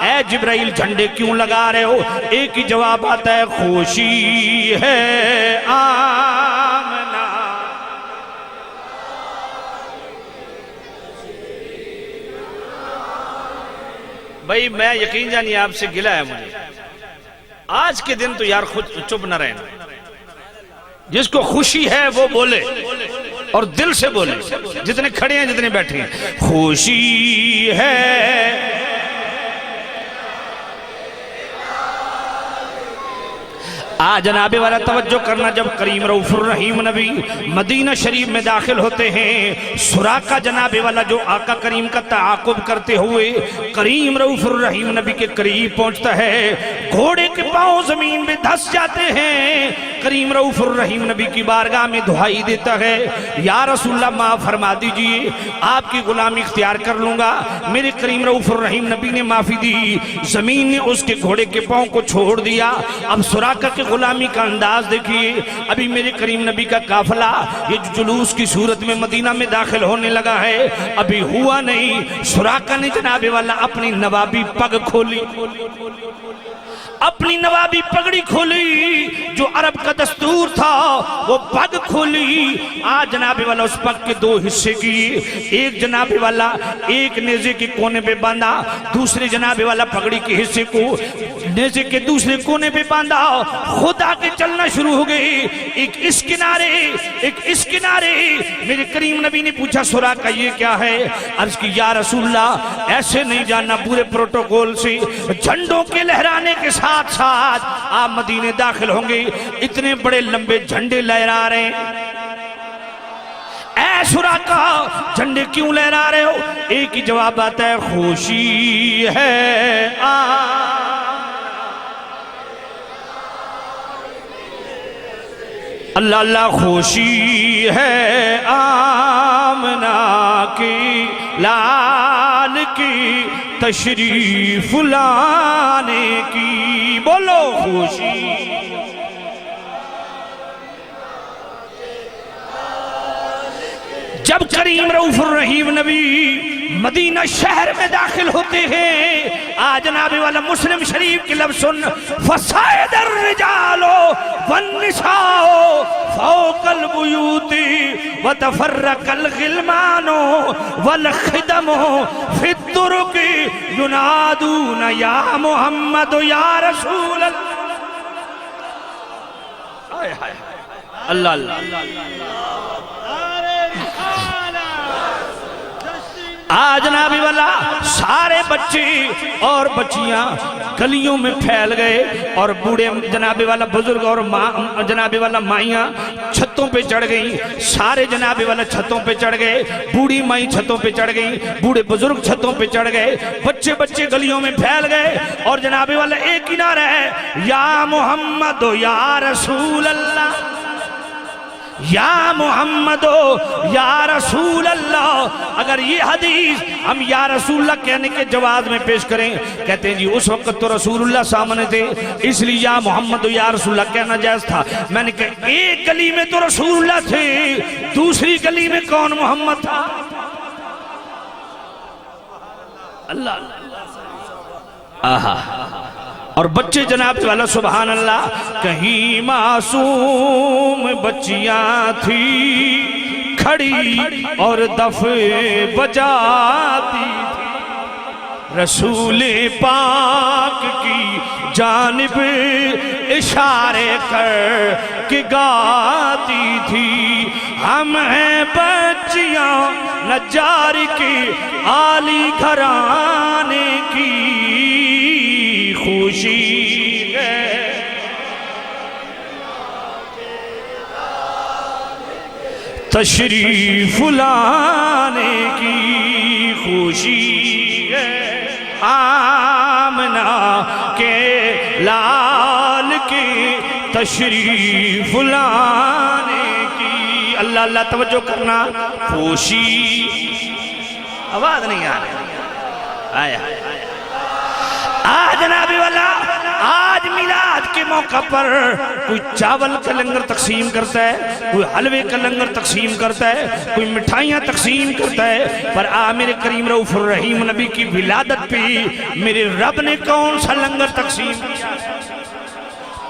اے جبرائیل جھنڈے کیوں لگا رہے ہو؟ ایک ہی جواب آتا ہے، خوشی ہے آمنہ۔ بھائی میں یقین جانی آپ سے گلہ ہے مجھے، آج کے دن تو یار خود چپ نہ رہنا، جس کو خوشی ہے وہ بولے اور دل سے بولے، جتنے کھڑے ہیں جتنے بیٹھے ہیں، خوشی ہے جناب والا توجہ کرنا، جب کریم رؤوف الرحیم نبی مدینہ شریف میں داخل ہوتے ہیں، سراقہ جناب والا جو آقا کریم کا تعاقب کرتے ہوئے کریم رؤوف الرحیم نبی کے قریب پہنچتا ہے، گھوڑے کے پاؤں زمین میں دھس جاتے ہیں، کریم رؤوف الرحیم نبی کی بارگاہ میں دعائی دیتا ہے، یا رسول اللہ معاف فرما دیجئے، آپ کی غلامی اختیار کر لوں گا۔ میرے کریم رؤوف الرحیم نبی نے معافی دی، زمین نے اس کے گھوڑے کے پاؤں کو چھوڑ دیا۔ اب سراقہ کے غلامی کا انداز دیکھیے، ابھی میرے کریم نبی کا قافلہ یہ جلوس کی صورت میں مدینہ میں داخل ہونے لگا ہے، ابھی ہوا نہیں، سراقہ نے جناب والا اپنی نوابی پگ کھولی، اپنی نوابی پگڑی کھولی، جو عرب کا دستور تھا وہ پگ کھولی۔ آج جناب والا اس پگ کے دو حصے کیے، ایک جناب والا ایک نیزے کے کونے پہ باندھا، دوسرے جناب والا پگڑی کے حصے کو نیزے کے دوسرے کونے پہ باندھا، خود آگے چلنا شروع ہو گئی، ایک اس کنارے ایک اس کنارے۔ میرے کریم نبی نے پوچھا سراقہ یہ کیا ہے؟ عرض کی یا رسول اللہ ایسے نہیں جاننا، پورے پروٹوکول سے جھنڈوں کے لہرانے کے ساتھ ساتھ آپ مدینے داخل ہوں گے، اتنے بڑے لمبے جھنڈے لہرا رہے ہیں۔ اے سراقہ جھنڈے کیوں لہرا رہے ہو؟ ایک ہی جواب آتا ہے، خوشی ہے اللہ اللہ، خوشی ہے آمنہ کی لال کی تشریف لانے کی، بولو خوشی۔ جب کریم رؤوف الرحیم نبی مدینہ شہر میں داخل ہوتے ہیں، آج جناب والا مسلم شریف کی لفظ سن، فَصَائِدَ الرِّجَالُ وَالنِّسَاءُ فَوْقَ الْبُيُوتِ وَتَفَرَّقَ الْغِلْمَانُ وَالْخِدَمُ فِي الطُّرُقِ يُنَادُونَ يَا مُحَمَّدُ يَا رَسُولَ اللہ اللہ۔ آج جناب والا سارے بچے اور بچیاں گلیوں میں پھیل گئے، اور بوڑھے جناب والا بزرگ اور جناب والا مائیاں چھتوں پہ چڑھ گئیں، سارے جناب والا چھتوں پہ چڑھ گئے، بوڑھی مائی چھتوں پہ چڑھ گئیں، بوڑھے بزرگ چھتوں پہ چڑھ گئے، بچے گلیوں میں پھیل گئے، اور جناب والا ایک ہی نعرہ ہے، یا محمد یا رسول اللہ، یا محمد یا رسول اللہ۔ اگر یہ حدیث ہم یا رسول اللہ کہنے کے جواز میں پیش کریں، کہتے ہیں جی اس وقت تو رسول اللہ سامنے تھے، اس لیے یا محمد یا رسول اللہ کہنا جائز تھا۔ میں نے کہا ایک گلی میں تو رسول اللہ تھے، دوسری گلی میں کون محمد تھا؟ اللہ آہا۔ اور بچے جناب والا سبحان اللہ، کہیں معصوم بچیاں تھی کھڑی اور دف بجاتی تھی، رسول پاک کی جانب اشارے کر کے گاتی تھی، ہم ہیں بچیاں نجار کی عالی گھرانے کی، خوشی ہے تشریف لانے کی، خوشی ہے آمنہ کے لال کی تشریف لانے کی۔ اللہ اللہ توجہ کرنا، خوشی، آواز نہیں آ رہی، آیا آج جناب والا آج میلاد کے موقع پر کوئی چاول کا لنگر تقسیم کرتا ہے، کوئی حلوے کا لنگر تقسیم کرتا ہے، کوئی مٹھائیاں تقسیم کرتا ہے، پر میرے کریم رؤوف الرحیم نبی کی ولادت پہ میرے رب نے کون سا لنگر تقسیم کیا؟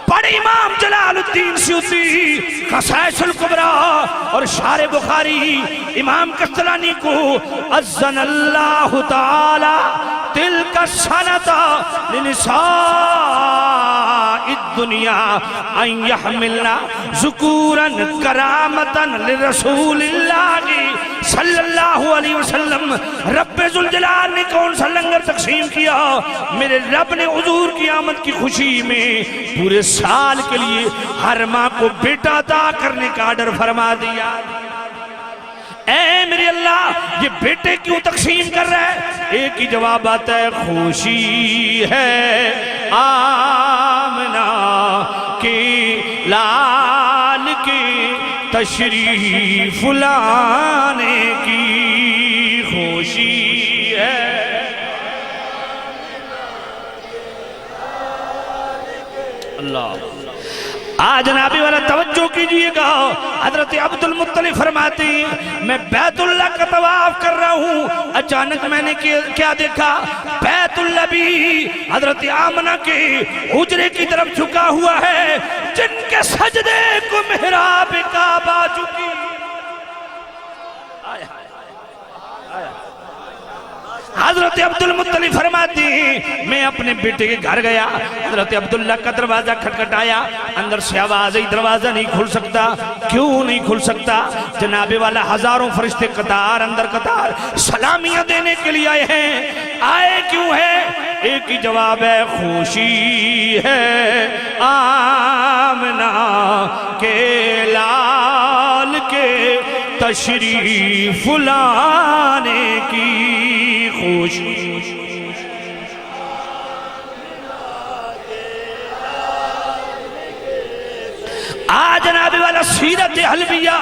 پڑھ امام جلال الدین سیوطی خصائص الکبریٰ اور شارح بخاری امام قسطلانی کو، اذن اللہ تعالی تلک السنۃ لنساء الدنیا ان یحملنا ذکورا کرامتا لرسول اللہ صلی اللہ علیہ وسلم. رب ذوالجلال نے کون سا لنگر تقسیم کیا؟ میرے رب نے حضور کی آمد کی خوشی میں پورے سال کے لیے ہر ماں کو بیٹا عطا کرنے کا آرڈر فرما دیا. اے میرے اللہ یہ بیٹے کیوں تقسیم کر رہا ہے؟ ایک ہی جواب آتا ہے، خوشی ہے آمنہ کے لال کے تشریف لانے کی خوشی ہے. اللہ جنابی والا توجہ کیجئے گا. حضرت عبد المطلب فرماتے ہیں میں بیت اللہ کا طواف کر رہا ہوں، اچانک میں نے کیا دیکھا؟ بیت اللہ بھی حضرت آمنہ کے حجرے کی طرف جھکا ہوا ہے جن کے سجدے کو محراب کعبہ چکی. حضرت عبد المطلب فرماتے ہیں میں اپنے بیٹے کے گھر گیا، حضرت عبداللہ کا دروازہ کھٹکھٹایا، اندر سے آواز آئی دروازہ نہیں کھل سکتا. کیوں نہیں کھل سکتا؟ جناب والا ہزاروں فرشتے قطار اندر قطار سلامیاں دینے کے لیے آئے ہیں. آئے کیوں ہے؟ ایک ہی جواب ہے، خوشی ہے آمنہ کے لال کے تشریف لانے کی خوشی. آج جناب والا سیرت حلبیہ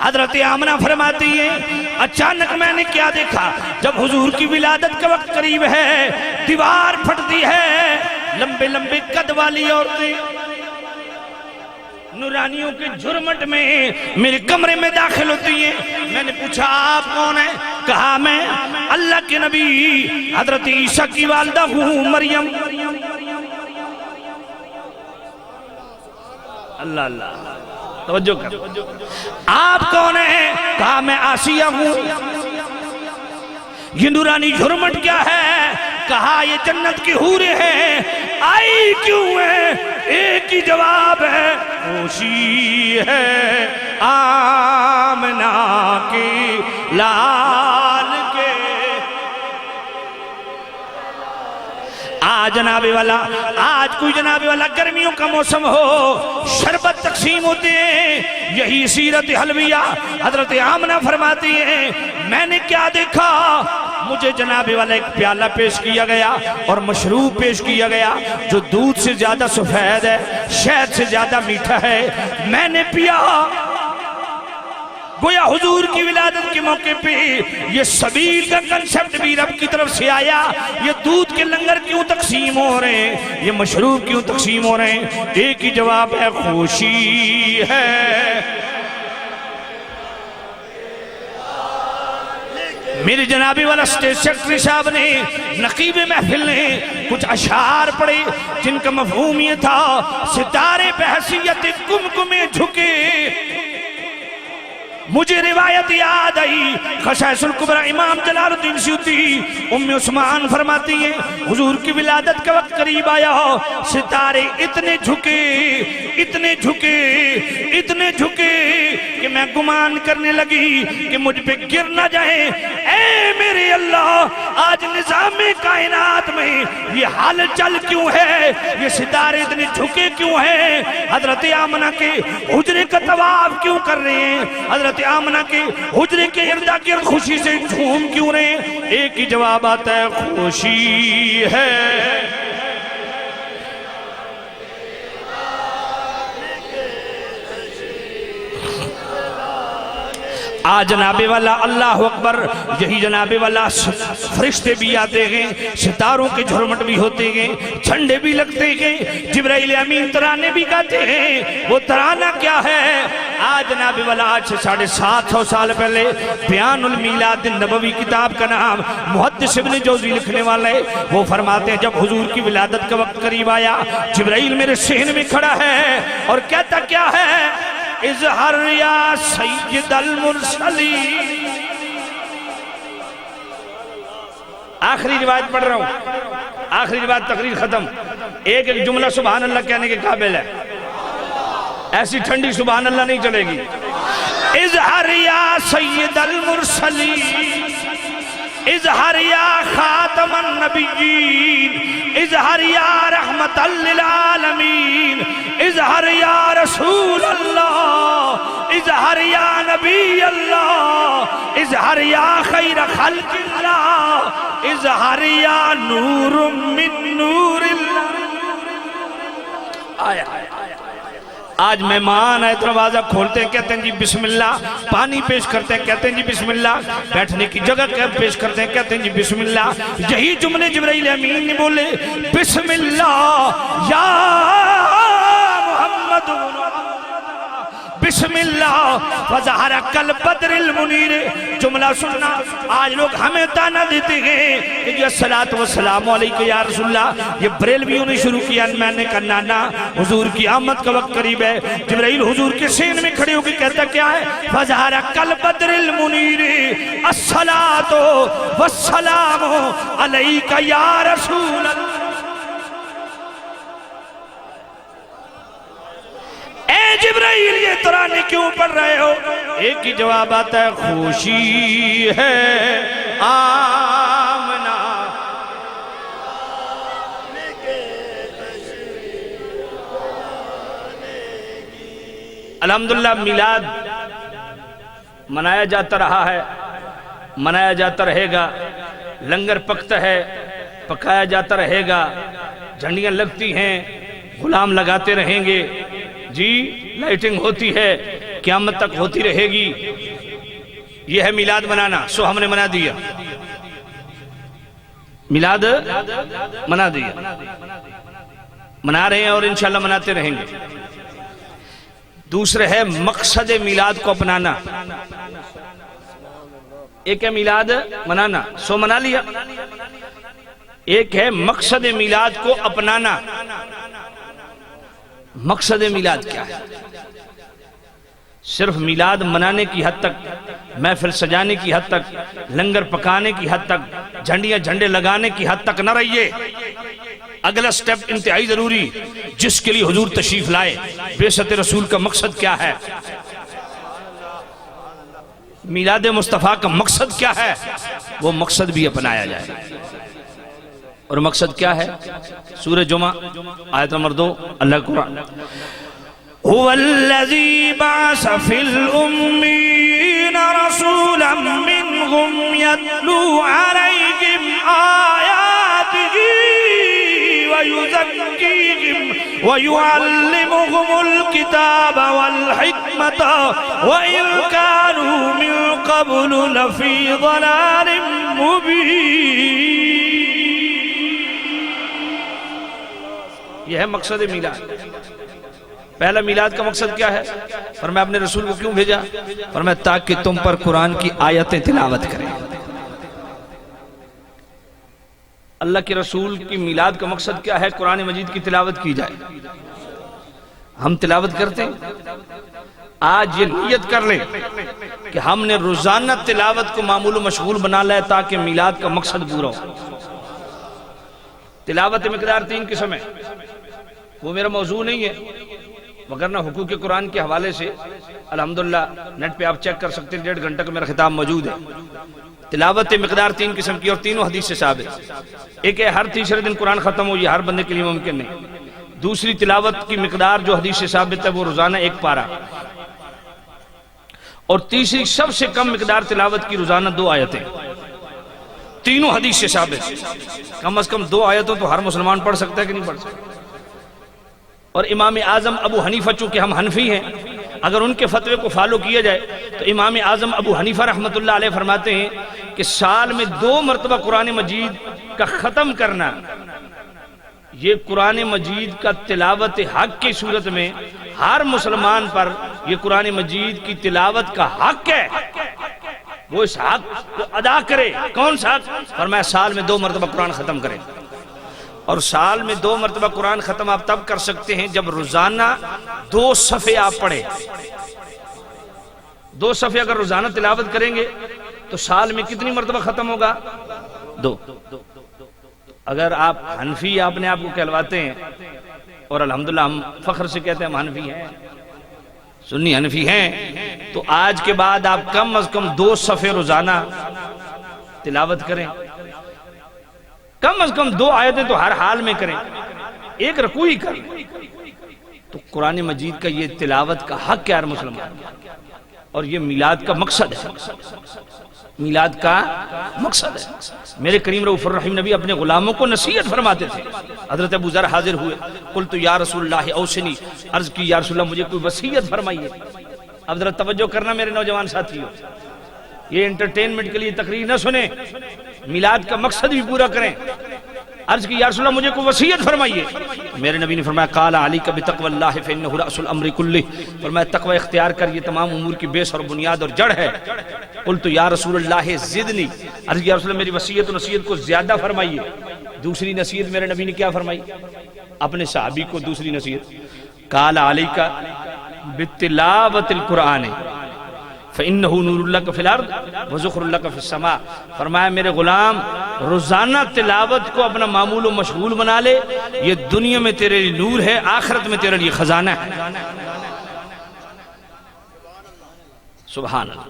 حضرت آمنہ فرماتی ہیں اچانک میں نے کیا دیکھا؟ جب حضور کی ولادت کا وقت قریب ہے دیوار پھٹتی ہے، لمبے لمبے قد والی عورتیں نورانیوں کے جھرمٹ میں میرے کمرے میں داخل ہوتی ہیں. میں نے پوچھا آپ کون ہیں؟ کہا میں اللہ کے نبی حضرت عیسیٰ کی والدہ ہوں مریم. اللہ اللہ توجہ کر. آپ کون ہیں؟ کہا میں آسیہ ہوں. یہ نورانی جھرمٹ کیا ہے؟ کہا یہ جنت کی حوریں ہیں. آئی کیوں ہے؟ ایک ہی جواب ہے، خوشی ہے آمنہ کے لال کے. آج جناب والا آج کوئی جناب والا گرمیوں کا موسم ہو، شربت تقسیم ہوتے ہیں. یہی سیرت حلبیہ حضرت آمنہ فرماتی ہیں میں نے کیا دیکھا؟ مجھے جناب والا ایک پیالہ پیش کیا گیا اور مشروب پیش کیا گیا جو دودھ سے زیادہ سفید ہے، شہد سے زیادہ میٹھا ہے. میں نے پیا. گویا حضور کی ولادت کے موقع پہ یہ سبیل کا کنسپٹ بھی رب کی طرف سے آیا. یہ دودھ کے لنگر کیوں تقسیم ہو رہے ہیں؟ یہ مشروب کیوں تقسیم ہو رہے ہیں؟ ایک ہی جواب ہے، خوشی ہے. میرے جنابی والا اسٹیج سیکٹری صاحب نے نقیب محفل نے کچھ اشعار پڑھے جن کا مفہوم یہ تھا، ستارے بحثیت گمگمے جھکے. مجھے روایت یاد آئی خصائص الکبریٰ امام جلال الدین سیوطی ام عثمان فرماتی ہیں حضور کی ولادت کا وقت قریب آیا، ستارے اتنے جھکے اتنے جھکے اتنے جھکے کہ میں گمان کرنے لگی کہ مجھ پہ گر نہ جائیں. اے میرے اللہ آج نظام کائنات میں یہ حال چل کیوں ہے؟ یہ ستارے اتنے جھکے کیوں ہیں؟ حضرت آمنہ کے حجرے کا طواف کیوں کر رہے ہیں؟ حضرت آمنہ کے حجرے کے اردا گرد خوشی سے جھوم کیوں رہے ہیں؟ ایک ہی جواب آتا ہے، خوشی ہے. آج جناب والا اللہ اکبر، یہی جناب والا فرشتے بھی آتے ہیں، ستاروں کے جھرمٹ بھی ہوتے ہیں، جھنڈے بھی لگتے ہیں، جبرائیل امین ترانے بھی گاتے ہیں. وہ ترانہ کیا ہے؟ آج جناب والا آج سے 750 سال پہلے بیان المیلاد النبوی کتاب کا نام محدث ابن جوزی لکھنے والے وہ فرماتے ہیں جب حضور کی ولادت کا وقت قریب آیا جبرائیل میرے صحن میں کھڑا ہے اور کہتا کیا ہے؟ اظہر یا سید المرسلین. آخری روایت پڑھ رہا ہوں، آخری روایت تقریر ختم. ایک ایک جملہ سبحان اللہ کہنے کے قابل ہے، ایسی ٹھنڈی سبحان اللہ نہیں چلے گی۔ اظہر یا سید المرسلین، اظہر یا خاتم النبیین، اظہر یا رحمت للعالمین، اظہر یا رسول اللہ، اظہر یا نبی اللہ، اظہر یا خیر خلق اللہ، اظہر یا نور من نور اللہ۔ آیا آج مہمان آئے، دروازہ کھولتے ہیں کہتے ہیں جی بسم اللہ، پانی پیش کرتے ہیں کہتے ہیں جی بسم اللہ، بیٹھنے کی جگہ پیش کرتے ہیں کہتے ہیں جی بسم اللہ۔ یہی جملے جبرائیل امین نے بولے، بسم اللہ یا محمد بسم اللہ فظہر کالبدر المنیر۔ جملہ سننا، آج لوگ ہمیں تانا دیتے ہیں کہ جی الصلاۃ والسلام علیکہ یا رسول اللہ، یہ بریلویوں نے شروع کیا۔ میں نے کہا نانا، حضور کی آمد کا وقت قریب ہے۔ جبرائیل حضور کے سین میں کھڑے ہو کے کہتا کیا ہے؟ فظہر کالبدر المنیر الصلاۃ والسلام علیکہ یا رسول اللہ۔ اے جبرائیل یہ ترانے کیوں پڑھ رہے ہو؟ ایک ہی جواب آتا ہے، خوشی ہے آمنا۔ الحمدللہ میلاد منایا جاتا رہا ہے، منایا جاتا رہے گا، لنگر پکتا ہے، پکایا جاتا رہے گا، جھنڈیاں لگتی ہیں، غلام لگاتے رہیں گے، جی لائٹنگ ہوتی ہے، قیامت تک ہوتی رہے گی۔ یہ ہے میلاد منانا، سو ہم نے منا دیا، میلاد منا دیا، منا رہے ہیں اور انشاءاللہ مناتے رہیں گے۔ دوسرے ہے مقصد میلاد کو اپنانا۔ ایک ہے میلاد منانا، سو منا لیا، ایک ہے مقصد میلاد کو اپنانا۔ مقصد میلاد کیا ہے؟ صرف میلاد منانے کی حد تک، محفل سجانے کی حد تک، لنگر پکانے کی حد تک، جھنڈیاں جھنڈے لگانے کی حد تک نہ رہیے۔ اگلا سٹیپ انتہائی ضروری، جس کے لیے حضور تشریف لائے، بعثت رسول کا مقصد کیا ہے؟ میلاد مصطفیٰ کا مقصد کیا ہے؟ وہ مقصد بھی اپنایا جائے۔ اور مقصد کیا ہے؟ سورہ جمعہ آیت نمبر 2، اللہ قرآن، هو الذی بعث فی الامین رسولا منہم یتلو علیہم آیاتہ ویزکیہم ویعلمہم الکتاب والحکمت وإن كانوا من قبل لفی ضلال مبین۔ یہ ہے مقصد میلاد۔ پہلا میلاد کا مقصد کیا ہے؟ فرمایا اپنے رسول کو کیوں بھیجا؟ فرمایا تاکہ تم پر قرآن کی آیتیں تلاوت کریں۔ اللہ کے رسول کی میلاد کا مقصد کیا ہے؟ قرآن مجید کی تلاوت کی جائے۔ ہم تلاوت کرتے ہیں، آج یہ نیت کر لیں کہ ہم نے روزانہ تلاوت کو معمول و مشغول بنا لیا تاکہ میلاد کا مقصد پورا ہو۔ تلاوت مقدار 3 قسم ہے، وہ میرا موضوع نہیں ہے، وگرنہ حقوق قرآن کے حوالے سے الحمدللہ نیٹ پہ آپ چیک کر سکتے ہیں، 1.5 گھنٹہ کا میرا خطاب موجود ہے۔ تلاوت مقدار 3 قسم کی اور تینوں حدیث سے ثابت۔ ایک ہے ہر تیسرے دن قرآن ختم ہو، یہ ہر بندے کے لیے ممکن نہیں۔ دوسری تلاوت کی مقدار جو حدیث سے ثابت ہے وہ روزانہ 1 پارہ، اور تیسری سب سے کم مقدار تلاوت کی روزانہ 2 آیتیں، تینوں حدیث سے ثابت۔ کم از کم 2 آیتوں تو ہر مسلمان پڑھ سکتا ہے کہ نہیں پڑھ سکتا۔ اور امام اعظم ابو حنیفہ، چونکہ ہم حنفی ہیں، اگر ان کے فتوے کو فالو کیا جائے تو امام اعظم ابو حنیفہ رحمۃ اللہ علیہ فرماتے ہیں کہ سال میں 2 مرتبہ قرآن مجید کا ختم کرنا، یہ قرآن مجید کا تلاوت حق کی صورت میں ہر مسلمان پر یہ قرآن مجید کی تلاوت کا حق ہے، وہ اس حق کو ادا کرے۔ کون سا حق؟ فرمایا سال میں 2 مرتبہ قرآن ختم کرے۔ اور سال میں 2 مرتبہ قرآن ختم آپ تب کر سکتے ہیں جب روزانہ 2 صفحے آپ پڑھیں۔ 2 صفحے اگر روزانہ تلاوت کریں گے تو سال میں کتنی مرتبہ ختم ہوگا؟ 2۔ اگر آپ حنفی اپنے آپ کو کہلواتے ہیں اور الحمدللہ ہم فخر سے کہتے ہیں ہم حنفی ہیں، سنی حنفی ہیں، تو آج کے بعد آپ کم از کم 2 صفحے روزانہ تلاوت کریں، کم از کم 2 آیتیں تو ہر حال میں کریں، 1 رکوع ہی کریں، تو قرآن مجید کا یہ تلاوت کا حق ہے ہر مسلمان، اور یہ میلاد کا مقصد ہے، میلاد کا مقصد ہے۔ میرے کریم رؤوف الرحیم نبی اپنے غلاموں کو نصیحت فرماتے تھے۔ حضرت ابو ذر حاضر ہوئے، قلت یا رسول اللہ اوصنی، عرض کی یا رسول اللہ مجھے کوئی وصیت فرمائیے۔ اب ذرا توجہ کرنا میرے نوجوان ساتھیوں، یہ انٹرٹینمنٹ کے لیے تقریر نہ سنیں، میلاد کا مقصد بھی پورا کریں۔ عرض کی یا رسول اللہ مجھے کوئی وصیت فرمائیے۔ میرے نبی نے فرمایا قال علیک بتقوی اللہ فانہ رأس الامر کلہ، فرمایا تقوی اختیار کر، یہ تمام امور کی بیس اور بنیاد اور جڑ ہے۔ قلت یا رسول اللہ زدنی، عرض کی یا رسول اللہ میری وصیت و نصیحت کو زیادہ فرمائیے۔ دوسری نصیحت میرے نبی نے کیا فرمائی اپنے صحابی کو؟ دوسری نصیحت قال علیک بتلاوت القرآن فَإِنَّهُ نُورُ لَكَ فِي الْأَرْضِ وَذُخْرٌ لَكَ فِي السَّمَاءِ، فرمایا میرے غلام روزانہ تلاوت کو اپنا معمول و مشغول بنا لے، یہ دنیا میں تیرے لیے نور ہے، آخرت میں تیرے لیے خزانہ ہے۔ سبحان اللہ۔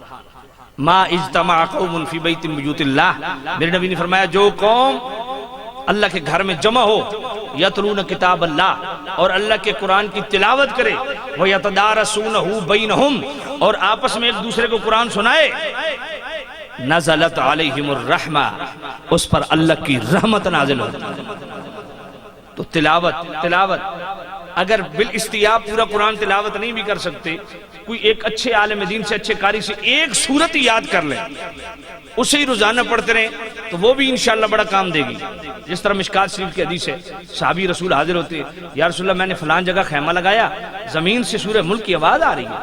ما اجتمع قوم فی بیت من بیوت اللہ، میرے نبی نے فرمایا جو قوم اللہ کے گھر میں جمع ہو، یتلون کتاب اللہ، اور اللہ کے قرآن کی تلاوت کرے، وَيَتَدَارَسُونَهُ بَيْنَهُمْ، اور آپس میں ایک دوسرے کو قرآن سنائے، نزلت علیہم الرحمہ، اس پر اللہ کی رحمت نازل ہوتی۔ تو تلاوت اگر بالاستیاب پورا قرآن تلاوت نہیں بھی کر سکتے، کوئی ایک اچھے عالم دین سے، اچھے قاری سے ایک سورت یاد کر لیں، اسے ہی روزانہ پڑھتے رہیں، تو وہ بھی انشاءاللہ بڑا کام دے گی۔ جس طرح مشکات شریف کی حدیث ہے، صحابی رسول حاضر ہوتے ہیں، یا رسول اللہ میں نے فلان جگہ خیمہ لگایا، زمین سے سورہ ملک کی آواز آ رہی ہے،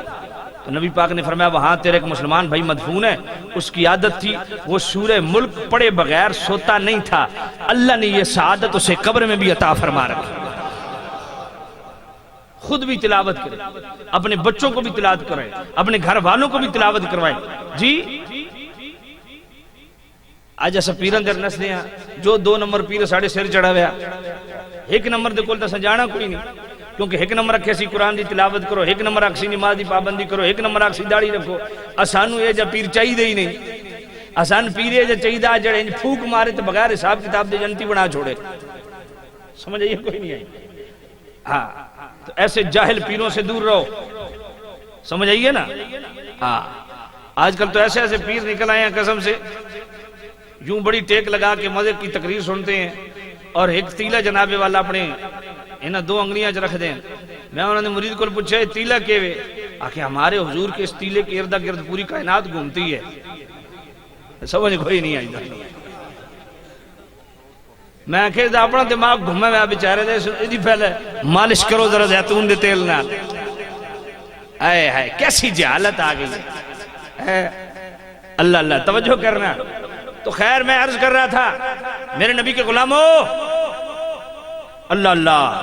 تو نبی پاک نے فرمایا وہاں تیرے ایک مسلمان بھائی مدفون ہے، اس کی عادت تھی وہ سورہ ملک پڑھے بغیر سوتا نہیں تھا، اللہ نے یہ سعادت اسے قبر میں بھی عطا فرما رکھی۔ خود بھی تلاوت کریں، اپنے بچوں کو بھی تلاوت کریں، اپنے گھر والوں کو بھی تلاوت کروائیں۔ جی آج ایسا پیرن در نسلے ہیں جو 2 نمبر پیر ساڑھے سر چڑھا ہویا، 1 نمبر دے کول تسا جانا کوئی نہیں، کیونکہ 1 نمبر رکھے سی قرآن دی تلاوت کرو، 1 نمبر رکھسی نماز دی پابندی کرو، 1 نمبر رکھسی داڑھی رکھو، اسانو یہ جا پیر چاہی دے ہی نہیں، آسان پیر یہ جا چاہی دا جڑے پھوک مارے تو بغیر حساب کتاب دے جنتی بنا چھوڑے، سمجھ آئیے کوئی نہیں آئی۔ ہاں تو ایسے جاہل پیروں سے دور رہو، سمجھ آئیے نا۔ ہاں آج کل تو ایسے ایسے پیر نکل آئے ہیں قسم سے، یوں بڑی ٹیک لگا کے مزے کی تقریر سنتے ہیں، اور ایک تیلہ جناب والا اپنے انہاں 2 انگلیاں چ رکھ دیں۔ میں انہوں نے مرید کو پوچھا ہے تیلہ کے وے، آکھے ہمارے حضور کے اس تیلے کے ارد گرد پوری کائنات گھومتی ہے، سمجھ کوئی نہیں آئی۔ میں کہ اپنا دماغ گھومے میں بیچارے دے دی پہلے مالش کرو ذرا زیتون دے تیل نال، اے ہائے کیسی جہالت آ گئی ہے۔ اللہ اللہ توجہ کرنا۔ تو خیر میں عرض کر رہا تھا میرے نبی کے غلاموں، اللہ اللہ،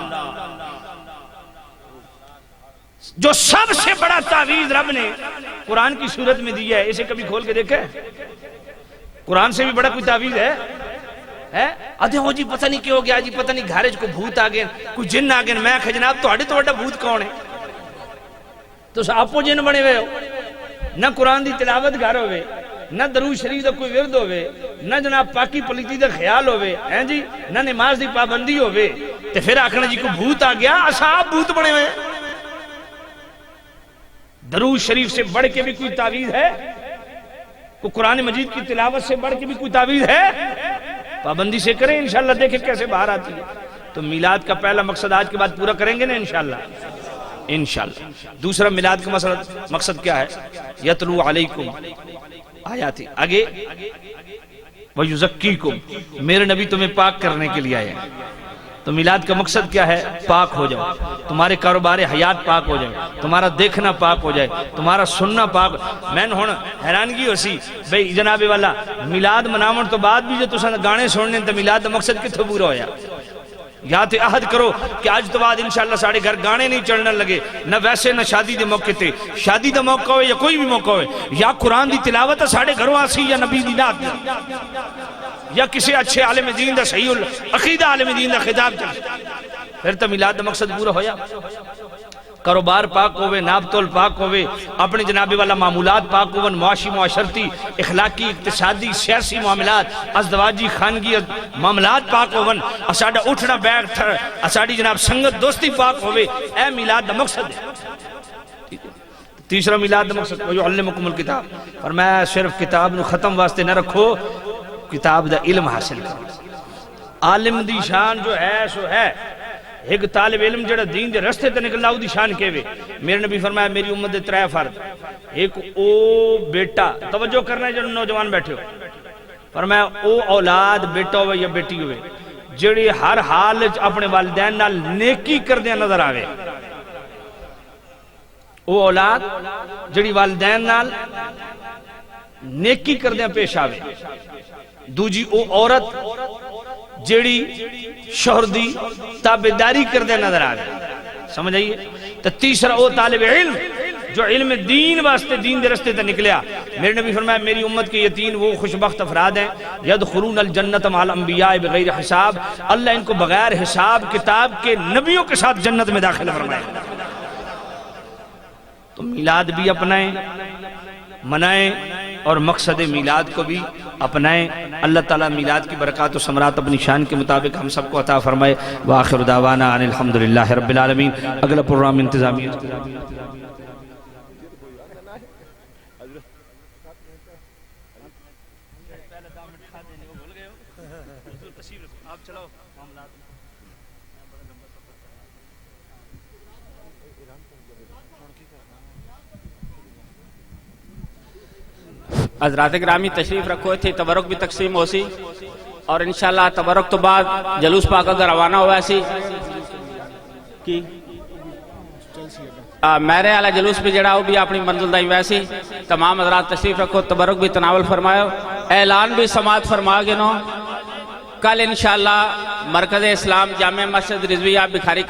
جو سب سے بڑا تعویذ رب نے قرآن کی صورت میں دیا ہے، اسے کبھی کھول کے دیکھیں؟ قرآن سے بھی بڑا کوئی تعویذ ہے؟ آدھے ہو جی پتہ نہیں کیا ہو گیا جی، پتہ نہیں گھارج کو بھوت آ گئے، کوئی جن آ گئے۔ میں کہ جناب تو اڑے تو بڑا بھوت کون ہے؟ تو آپ جن بنے ہوئے ہو، نہ قرآن دی تلاوت گھر ہوئے، نہ درود شریف دا کوئی ورد ہوئے، نہ جناب پاکی پلیتی دا خیال ہوئے، ہیں جی نہ نماز دی پابندی ہوئے، تے پھر آکھنا جی کوئی بھوت آ گیا، آپ بھوت بنے ہوئے۔ درود شریف سے بڑھ کے بھی کوئی تعویذ ہے؟ کوئی قرآن مجید کی تلاوت سے بڑھ کے بھی کوئی تعویذ ہے؟ پابندی سے کریں انشاءاللہ، دیکھیں کیسے باہر آتی ہے۔ تو میلاد کا پہلا مقصد آج کے بعد پورا کریں گے نا انشاءاللہ، انشاءاللہ۔ دوسرا میلاد کا مقصد کیا ہے؟ یتلو علیکم آیاتی، آگے وَيُزَكِّيكُمْ، میرے نبی تمہیں پاک کرنے کے لیے آئے ہیں۔ تو میلاد کا مقصد کیا ہے؟ پاک ہو جاؤ، تمہارے کاروبار حیات پاک ہو جائے، تمہارا دیکھنا پاک ہو جائے، تمہارا سننا پاک۔ میں نے ہوں حیرانگی ہو سی بھئی جناب والا میلاد مناون تو بعد بھی جو تساں گانے سننے تو میلاد کا مقصد کتھوں پورا ہویا؟ یا تے عہد کرو کہ آج تو بعد انشاءاللہ ساڑھے گھر گانے نہیں چڑھنے لگے، نہ ویسے نہ شادی دے موقع تے، شادی دا موقع ہوئے یا کوئی بھی موقع ہوئے، یا قرآن دی تلاوت ساڑھے گھروں آسی، یا نبی دی نات، یا کسی اچھے عالم دین دا صحیح عقیدہ عالم دین دا خطاب چل۔ پھر تو میلاد دا مقصد پورا ہویا. کاروبار پاک ہوئے، ناب تول پاک ہوئے، اپنے جنابی والا معمولات پاک ہوئے، معاشی معاشرتی اخلاقی اقتصادی سیاسی معاملات ازدواجی خانگی معاملات پاک ہوئے، اساڑا اٹھنا بیٹھ اساڑی جناب سنگت دوستی پاک ہوئے. اے میلاد دا مقصد ہے. تیسرا میلاد دا مقصد وَيُعَلِّمُكُمُ الْكِتَابِ، فرمایا صرف کتاب نو ختم واسطے نہ رکھو، کتاب دا علم حاصل کرو. عالم دی شان جو ہے سو ہے. ایک طالب علم جڑا دین دے رستے تے نکلنا او دی شان کہوے. میرے نبی فرمایا میری امت دے 3 فرد. ایک او بیٹا، توجہ کرنا ہے جو نوجوان بیٹھے ہو، فرمایا او اولاد بیٹا ہوئے یا بیٹی ہوئے جڑی ہر حال اپنے والدین نال نیکی کردیاں نظر آوے. او اولاد جڑی والدین نال نیکی کردیاں پیش آوے. دوجی او عورت جڑی شوہر دی تابعداری کردے نظر آوے. سمجھ آئیے. تو تیسرا او طالب علم جو علم دین واسطے دین دے رستے تے نکلیا. میرے نبی فرمایا میری امت کے یتین وہ خوشبخت افراد ہیں یدخلون الجنت مع الانبیاء بغیر حساب، اللہ ان کو بغیر حساب کتاب کے نبیوں کے ساتھ جنت میں داخل فرمائے. تو میلاد بھی اپنائیں، منائیں، اور مقصد میلاد کو بھی اپنائیں. اللہ تعالیٰ میلاد کی برکات و ثمرات اپنی شان کے مطابق ہم سب کو عطا فرمائے. وآخر دعوانا ان الحمدللہ رب العالمین. اگلا پروگرام انتظامیہ حضرات گرامی تشریف رکھو تھے، تبرک بھی تقسیم ہو سی اور انشاءاللہ تبرک تو بعد جلوس پاک اگر روانہ ہوا سی کی میرے والا جلوس بھی جڑا ہو بھی اپنی منزل دائیں ویسی. تمام حضرات تشریف رکھو، تبرک بھی تناول فرمایا، اعلان بھی سماعت فرما گنو. کل انشاءاللہ مرکز اسلام جامع مسجد رضویہ بخاری